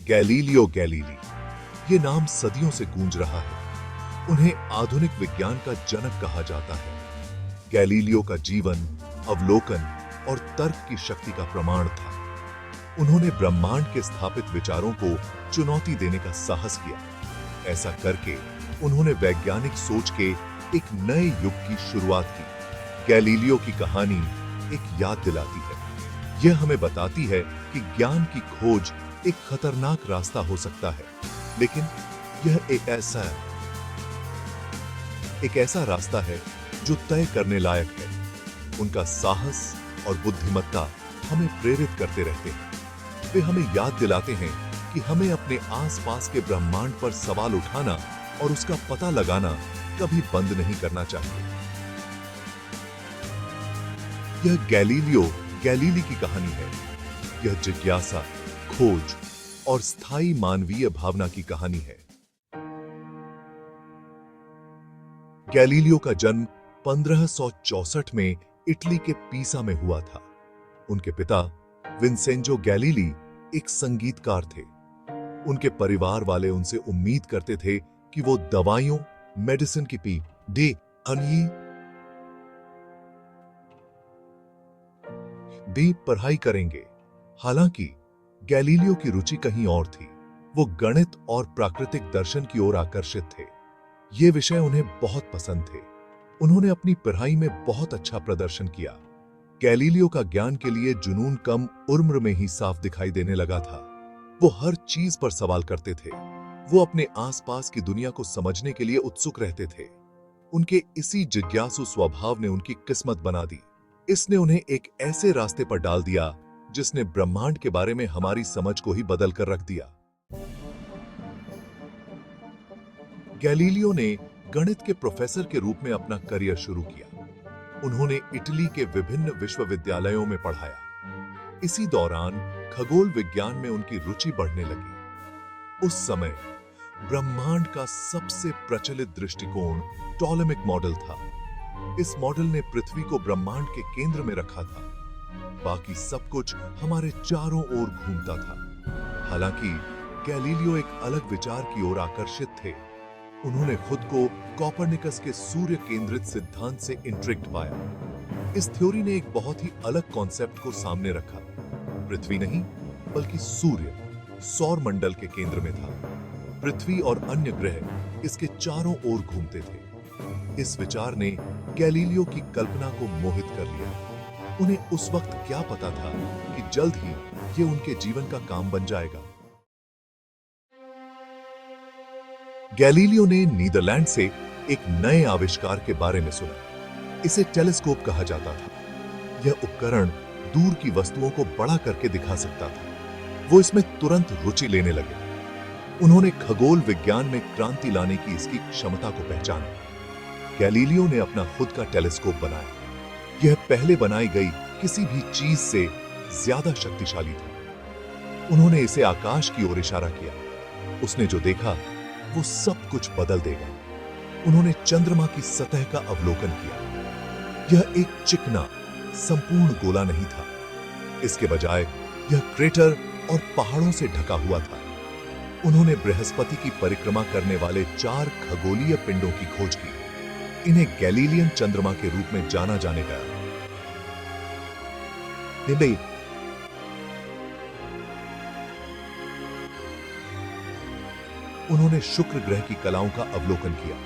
Galileo Galilei, ये नाम सदियों से गूंज रहा है। उन्हें आधुनिक विज्ञान का जनक कहा जाता है। गैलीलियो का जीवन अवलोकन और तर्क की शक्ति का प्रमाण था। उन्होंने ब्रह्मांड के स्थापित विचारों को चुनौती देने का साहस किया। ऐसा करके उन्होंने वैज्ञानिक सोच के एक नए युग की शुरुआत की। गैलीलियो की कहानी एक याद दिलाती है। यह हमें बताती है कि ज्ञान की खोज एक खतरनाक रास्ता हो सकता है, लेकिन यह एक ऐसा रास्ता है जो तय करने लायक है। उनका साहस और बुद्धिमत्ता हमें प्रेरित करते रहते हैं। वे हमें याद दिलाते हैं कि हमें अपने आसपास के ब्रह्मांड पर सवाल उठाना और उसका पता लगाना कभी बंद नहीं करना चाहिए। यह गैलीलियो गैलीली की कहानी है। यह जिज्ञासा, खोज और स्थायी मानवीय भावना की कहानी है। गैलीलियो का जन्म 1564 में इटली के पीसा में हुआ था। उनके पिता विंसेंजो गैलीली एक संगीतकार थे। उनके परिवार वाले उनसे उम्मीद करते थे कि वो दवाइयों, मेडिसिन की भी पढ़ाई करेंगे। हालांकि गैलीलियो की रुचि कहीं और थी। वो गणित और प्राकृतिक दर्शन की ओर आकर्षित थे। ये विषय उन्हें बहुत पसंद थे। उन्होंने अपनी पढ़ाई में बहुत अच्छा प्रदर्शन किया। गैलीलियो का ज्ञान के लिए जुनून कम उम्र में ही साफ दिखाई देने लगा था। वो हर चीज पर सवाल करते थे। वो अपने आसपास की दुनिया को समझने के लिए उत्सुक रहते थे। उनके इसी जिज्ञासु स्वभाव ने उनकी किस्मत बना दी। इसने उन्हें एक ऐसे रास्ते पर डाल दिया जिसने ब्रह्मांड के बारे में हमारी समझ को ही बदल कर रख दिया। गैलीलियो ने गणित के प्रोफेसर के रूप में अपना करियर शुरू किया। उन्होंने इटली के विभिन्न विश्वविद्यालयों में पढ़ाया। इसी दौरान खगोल विज्ञान में उनकी रुचि बढ़ने लगी। उस समय ब्रह्मांड का सबसे प्रचलित दृष्टिकोण टॉलेमिक मॉडल था। इस मॉडल ने पृथ्वी को ब्रह्मांड के केंद्र में रखा था। बाकी सब कुछ हमारे चारों ओर घूमता था। हालांकि गैलीलियो एक अलग विचार की ओर आकर्षित थे। उन्होंने खुद को कोपरनिकस के सूर्य केंद्रित सिद्धांत से इंट्रिग्ड पाया। इस थ्योरी ने एक बहुत ही अलग कॉन्सेप्ट को सामने रखा। पृथ्वी नहीं, बल्कि सूर्य सौर मंडल के केंद्र में था। पृथ्वी और अन्य ग्रह इसके चारों ओर घूमते थे। इस विचार ने गैलीलियो की कल्पना को मोहित कर लिया। उन्हें उस वक्त क्या पता था कि जल्द ही ये उनके जीवन का काम बन जाएगा। गैलीलियो ने नीदरलैंड से एक नए आविष्कार के बारे में सुना। इसे टेलीस्कोप कहा जाता था। यह उपकरण दूर की वस्तुओं को बड़ा करके दिखा सकता था। वो इसमें तुरंत रुचि लेने लगे। उन्होंने खगोल विज्ञान में क्रांति लाने की इसकी क्षमता को पहचाना। गैलीलियो ने अपना खुद का टेलीस्कोप बनाया। यह पहले बनाई गई किसी भी चीज से ज्यादा शक्तिशाली था। उन्होंने इसे आकाश की ओर इशारा किया। उसने जो देखा वो सब कुछ बदल देगा। उन्होंने चंद्रमा की सतह का अवलोकन किया। यह एक चिकना, संपूर्ण गोला नहीं था। इसके बजाय यह क्रेटर और पहाड़ों से ढका हुआ था। उन्होंने बृहस्पति की परिक्रमा करने वाले 4 खगोलीय पिंडों की खोज की। इन्हें गैलीलियन चंद्रमा के रूप में जाना जाने लगा। उन्होंने शुक्र ग्रह की कलाओं का अवलोकन किया।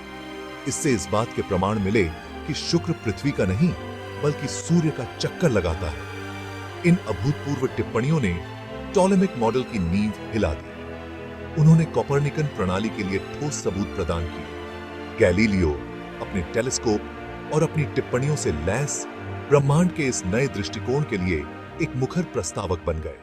इससे इस बात के प्रमाण मिले कि शुक्र पृथ्वी का नहीं, बल्कि सूर्य का चक्कर लगाता है। इन अभूतपूर्व टिप्पणियों ने टॉलेमिक मॉडल की नींव हिला दी। उन्होंने कोपरनिकन प्रणाली के लिए ठोस सबूत प्रदान किए। गैलीलियो अपने टेलीस्कोप और अपनी टिप्पणियों से लैस ब्रह्मांड के इस नए दृष्टिकोण के लिए एक मुखर प्रस्तावक बन गए।